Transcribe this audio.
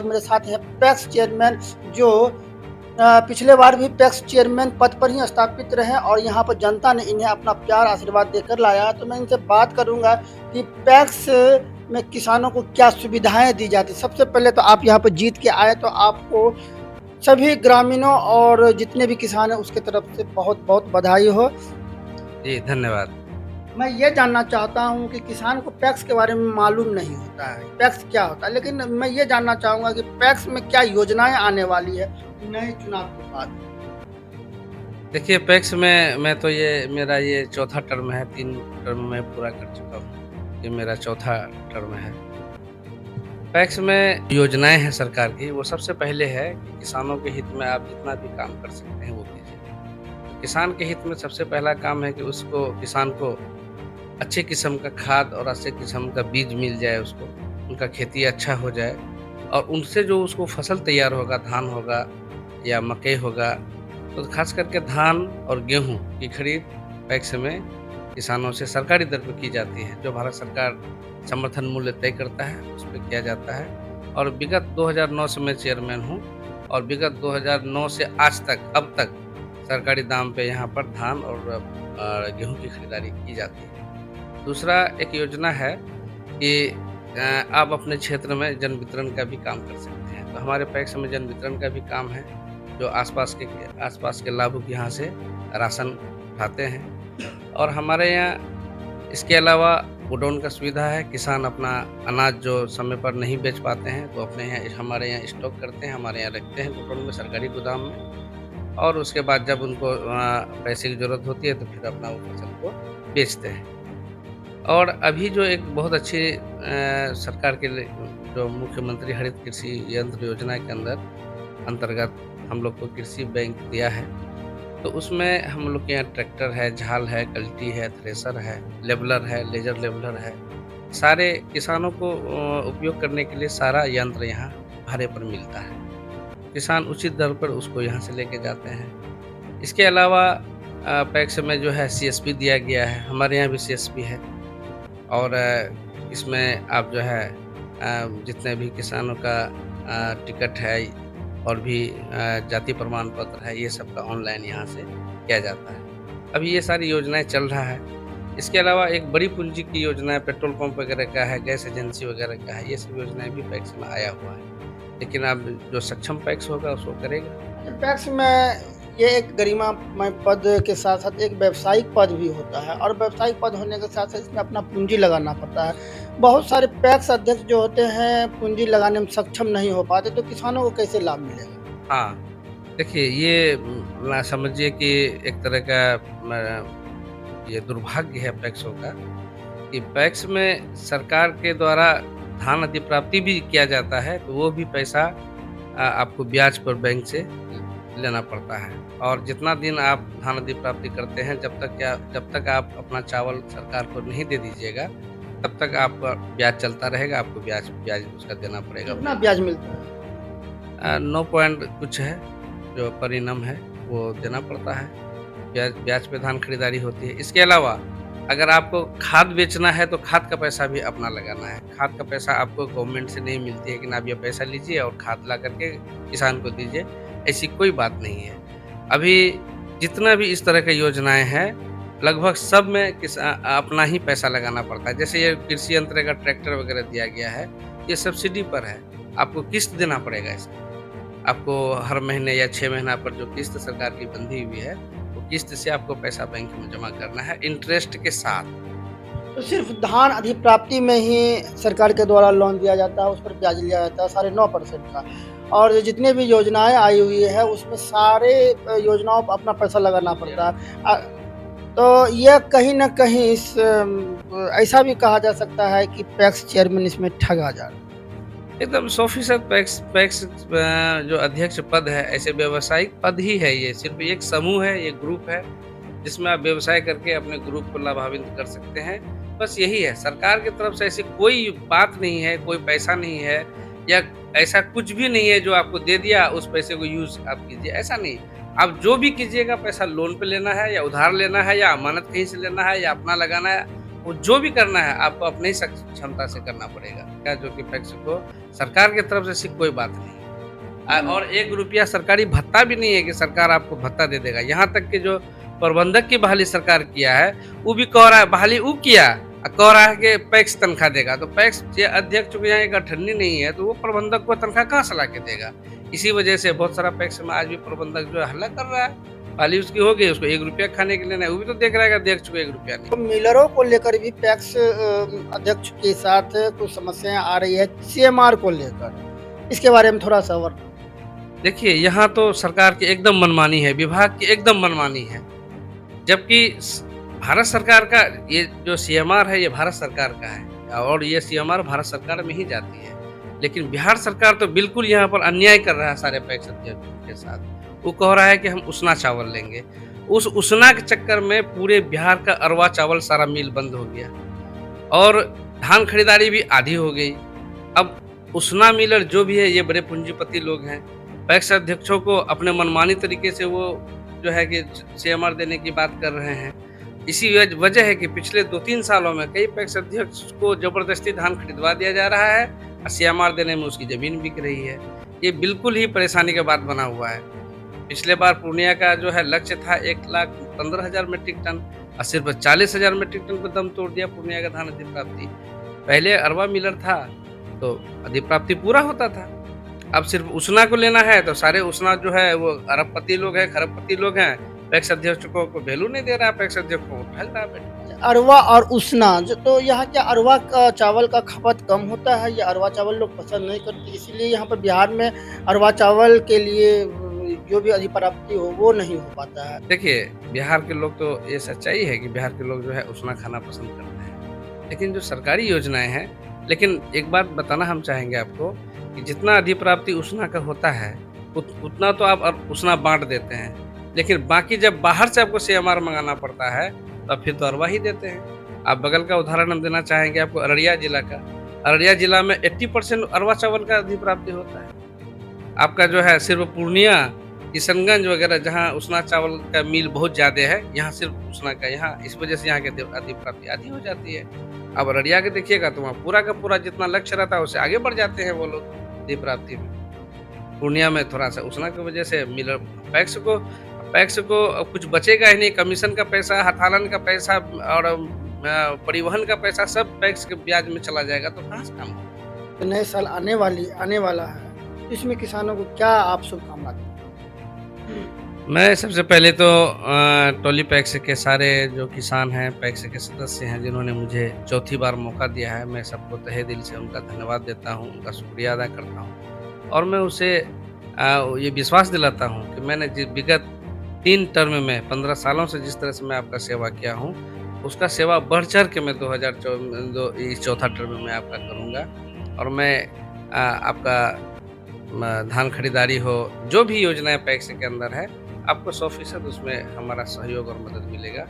मेरे साथ हैं पैक्स चेयरमैन जो पिछले बार भी पैक्स चेयरमैन पद पर ही स्थापित रहे और यहाँ पर जनता ने इन्हें अपना प्यार आशीर्वाद देकर लाया। तो मैं इनसे बात करूँगा कि पैक्स में किसानों को क्या सुविधाएँ दी जाती हैं। सबसे पहले तो आप यहाँ पर जीत के आए तो आपको सभी ग्रामीणों और जितने भी किसान हैं उसकी तरफ से बहुत-बहुत बधाई हो। जी, धन्यवाद। मैं ये जानना चाहता हूँ कि किसान को पैक्स के बारे में मालूम नहीं होता है, पैक्स क्या होता है? लेकिन मैं ये जानना चाहूँगा कि पैक्स में क्या योजनाएँ आने वाली है नए चुनाव के बाद? देखिए पैक्स में मैं तो ये मेरा ये चौथा टर्म है, 3 टर्म मैं पूरा कर चुका हूँ। ये मेरा चौथा टर्म है। पैक्स में योजनाएँ हैं सरकार की, वो सबसे पहले है कि किसानों के हित में आप जितना भी काम कर सकते हैं, वो कीजिए। किसान के हित में सबसे पहला काम है कि उसको किसान को अच्छे किस्म का खाद और अच्छे किस्म का बीज मिल जाए उसको, उनका खेती अच्छा हो जाए और उनसे जो उसको फसल तैयार होगा, धान होगा या मकई होगा, तो ख़ास करके धान और गेहूँ की खरीद पैक्स में किसानों से सरकारी दर पे की जाती है, जो भारत सरकार समर्थन मूल्य तय करता है, उस पे किया जाता है। और विगत 2009 से मैं चेयरमैन हूँ और विगत 2009 से आज तक, अब तक सरकारी दाम पे यहाँ पर धान और गेहूँ की खरीदारी की जाती है। दूसरा एक योजना है कि आप अपने क्षेत्र में जन वितरण का भी काम कर सकते हैं। तो हमारे पैक्स में जन वितरण का भी काम है, जो आस-पास के लाभुक यहाँ से राशन उठाते हैं। और हमारे यहाँ इसके अलावा गोडाउन का सुविधा है, किसान अपना अनाज जो समय पर नहीं बेच पाते हैं, तो अपने यहाँ हमारे यहाँ स्टॉक करते हैं, हमारे यहाँ रखते हैं गोडाउन में, सरकारी गोदाम में और उसके बाद जब उनको पैसे की ज़रूरत होती है, तो फिर अपना वो फसल को बेचते हैं। और अभी जो एक बहुत अच्छी सरकार के लिए जो मुख्यमंत्री हरित कृषि यंत्र योजना के अंतर्गत हम लोग को कृषि बैंक दिया है, तो उसमें हम लोग के यहाँ ट्रैक्टर है, झाल है, कल्टी है, थ्रेशर है, लेवलर है, लेजर लेवलर है। सारे किसानों को उपयोग करने के लिए सारा यंत्र यहाँ भाड़े पर मिलता है। किसान उचित दर पर उसको यहाँ से लेके जाते हैं। इसके अलावा पैक्स में जो है सीएसपी दिया गया है, हमारे यहाँ भी सीएसपी है और इसमें आप जो है जितने भी किसानों का टिकट है और भी जाति प्रमाण पत्र है, ये सब का ऑनलाइन यहाँ से किया जाता है। अभी ये सारी योजनाएँ चल रहा है। इसके अलावा एक बड़ी पूँजी की योजना है, पेट्रोल पंप वगैरह का है, गैस एजेंसी वगैरह का है, ये सब योजनाएँ भी पैक्स में आया हुआ है। लेकिन अब जो सक्षम पैक्स होगा उसको करेगा। पैक्स में ये एक गरिमामय पद के साथ-साथ एक व्यावसायिक पद भी होता है और व्यावसायिक पद होने के साथ-साथ इसमें अपना पूँजी लगाना पड़ता है। बहुत सारे पैक्स अध्यक्ष जो होते हैं पूँजी लगाने में सक्षम नहीं हो पाते, तो किसानों को कैसे लाभ मिलेगा? हाँ, देखिए ये ना समझिए कि एक तरह का ये दुर्भाग्य है पैक्सों का कि पैक्स में सरकार के द्वारा धान अधिप्राप्ति भी किया जाता है, तो वो भी पैसा आपको ब्याज पर बैंक से लेना पड़ता है और जितना दिन आप धान अधिप्राप्ति करते हैं, जब तक आप अपना चावल सरकार को नहीं दे दीजिएगा, तब तक आपका ब्याज चलता रहेगा, आपको ब्याज ब्याज उसका देना पड़ेगा। कितना ब्याज मिलता है? 9 पॉइंट कुछ है, जो परिणाम है, वो देना पड़ता है। ब्याज ब्याज पे धान खरीदारी होती है। इसके अलावा अगर आपको खाद बेचना है, तो खाद का पैसा भी अपना लगाना है। खाद का पैसा आपको गवर्नमेंट से नहीं मिलती है कि आप ये पैसा लीजिए और खाद ला करके किसान को दीजिए, ऐसी कोई बात नहीं है। अभी जितना भी इस तरह की योजनाएँ हैं, लगभग सब में अपना ही पैसा लगाना पड़ता है। जैसे ये कृषि यंत्र का ट्रैक्टर वगैरह दिया गया है, ये सब्सिडी पर है, आपको किस्त देना पड़ेगा इसका। आपको हर महीने या 6 महीना पर जो किस्त सरकार की बंधी हुई है, वो किस्त से आपको पैसा बैंक में जमा करना है इंटरेस्ट के साथ। तो सिर्फ़ धान अधिप्राप्ति में ही सरकार के द्वारा लोन दिया जाता है, उस पर ब्याज लिया जाता है 9.5% का और जितने भी योजनाएँ आई हुई है, उसमें सारे योजनाओं पर अपना पैसा लगाना पड़ता है। तो यह कहीं न कहीं ऐसा भी कहा जा सकता है कि पैक्स चेयरमैन इसमें ठगा जा रहा है। एकदम 100% पैक्स पैक्स जो अध्यक्ष पद है, ऐसे व्यावसायिक पद ही है ये, सिर्फ़ एक समूह है, एक ग्रुप है, जिसमें आप व्यवसाय करके अपने ग्रुप को लाभान्वित कर सकते हैं। बस यही है, सरकार की तरफ से ऐसी कोई बात नहीं है, कोई पैसा नहीं है या ऐसा कुछ भी नहीं है जो आपको दे दिया, उस पैसे को यूज़ आप कीजिए, ऐसा नहीं। आप जो भी कीजिएगा पैसा लोन पे लेना है या उधार लेना है या अमानत कहीं से लेना है या अपना लगाना है, वो जो भी करना है आपको अपने ही क्षमता से करना पड़ेगा, क्या जो कि पैक्स को सरकार की तरफ से कोई बात नहीं है। और 1 रुपया सरकारी भत्ता भी नहीं है कि सरकार आपको भत्ता दे देगा। यहाँ तक कि जो प्रबंधक की बहाली सरकार किया है, वो भी कह रहा है बहाली वो किया कह रहा है कि पैक्स तनख्वाह देगा। तो पैक्स के अध्यक्ष को यहाँ एक अठन्नी नहीं है, तो वो प्रबंधक को तनख्वाह कहाँ से ला के देगा? इसी वजह से बहुत सारा पैक्स में आज भी प्रबंधक जो है हल्ला कर रहा है। बहाली उसकी हो गई, उसको 1 रुपया खाने के लिए नहीं, वो भी तो देख रहा है कि अध्यक्ष को 1 रुपया नहीं। तो मिलरों को लेकर भी पैक्स अध्यक्ष के साथ कुछ समस्याएं आ रही है सीएमआर को लेकर, इसके बारे में थोड़ा सा और देखिए, यहाँ तो सरकार की एकदम मनमानी है, विभाग की एकदम मनमानी है। जबकि भारत सरकार का ये जो सीएमआर है, ये भारत सरकार का है और ये सीएमआर भारत सरकार में ही जाती है। लेकिन बिहार सरकार तो बिल्कुल यहाँ पर अन्याय कर रहा है सारे पैक्स अध्यक्षों के साथ। वो कह रहा है कि हम उसना चावल लेंगे। उस उसना के चक्कर में पूरे बिहार का अरवा चावल सारा मिल बंद हो गया और धान खरीदारी भी आधी हो गई। अब उसना मिलर जो भी है, ये बड़े पूंजीपति लोग हैं। पैक्स अध्यक्षों को अपने मनमानी तरीके से वो जो है कि सीएमआर देने की बात कर रहे हैं। इसी वजह है कि पिछले 2-3 सालों में कई पैक्स अध्यक्ष को जबरदस्ती धान खरीदवा दिया जा रहा है और सीएमआर देने में उसकी जमीन बिक रही है। ये बिल्कुल ही परेशानी का बात बना हुआ है। पिछले बार पूर्णिया का जो है लक्ष्य था 1,15,000 मीट्रिक टन और सिर्फ 40,000 मीट्रिक टन को दम तोड़ दिया पूर्णिया का धान अधिप्राप्ति। पहले अरवा मिलर था तो अधिप्राप्ति पूरा होता था। अब सिर्फ उसना को लेना है तो सारे उसना जो है वो अरबपति लोग हैं, खरबपति लोग हैं। पैक्स अध्यक्षों को वैल्यू नहीं दे रहा है, पैक्स अध्यक्ष को उठा रहा है। अरवा और उसना जो, तो यहाँ क्या अरवा का चावल का खपत कम होता है या अरवा चावल लोग पसंद नहीं करते, इसलिए यहाँ पर बिहार में अरवा चावल के लिए जो भी अधिप्राप्ति हो वो नहीं हो पाता है? देखिए, बिहार के लोग तो ये सच्चाई है कि बिहार के लोग जो है उसना खाना पसंद करते हैं, लेकिन जो सरकारी योजनाएं हैं, लेकिन एक बात बताना हम चाहेंगे आपको कि जितना अधिप्राप्ति उसना का होता है उतना तो आप उसना बांट देते हैं, लेकिन बाकी जब बाहर से आपको सीएमआर मंगाना पड़ता है तो फिर तो अरवा ही देते हैं। आप बगल का उदाहरण हम देना चाहेंगे आपको, अररिया जिला का। अररिया जिला में 80% अरवा चावल का अधिप्राप्ति होता है। आपका जो है सिर्फ पूर्णिया, किशनगंज वगैरह जहाँ उसना चावल का मिल बहुत ज़्यादा है, यहाँ सिर्फ उसना का, यहाँ इस वजह से यहाँ की अधिप्राप्ति आधी हो जाती है। अब अररिया के देखिएगा तो वहाँ पूरा का पूरा जितना लक्ष्य रहता है उससे आगे बढ़ जाते हैं वो लोग अधिप्राप्ति में। पूर्णिया में थोड़ा सा उसना की वजह से मिलर पैक्स को कुछ बचेगा ही नहीं। कमीशन का पैसा, हथालन का पैसा और परिवहन का पैसा सब पैक्स के ब्याज में चला जाएगा, तो कहाँ से काम होगा? तो नए साल आने वाला है, इसमें किसानों को क्या आप शुभकामना दें? मैं सबसे पहले तो टोली पैक्स के सारे जो किसान हैं, पैक्स के सदस्य हैं, जिन्होंने मुझे चौथी बार मौका दिया है, मैं सबको तहे दिल से उनका धन्यवाद देता हूँ, उनका शुक्रिया अदा करता हूँ और मैं उसे ये विश्वास दिलाता हूँ कि मैंने विगत 3 टर्म में 15 सालों से जिस तरह से मैं आपका सेवा किया हूँ, उसका सेवा बढ़ चढ़ के मैं 2024 चौथा टर्म में आपका करूँगा और मैं आपका धान खरीदारी हो, जो भी योजनाएं पैक्स के अंदर है, आपको 100% उसमें हमारा सहयोग और मदद मिलेगा।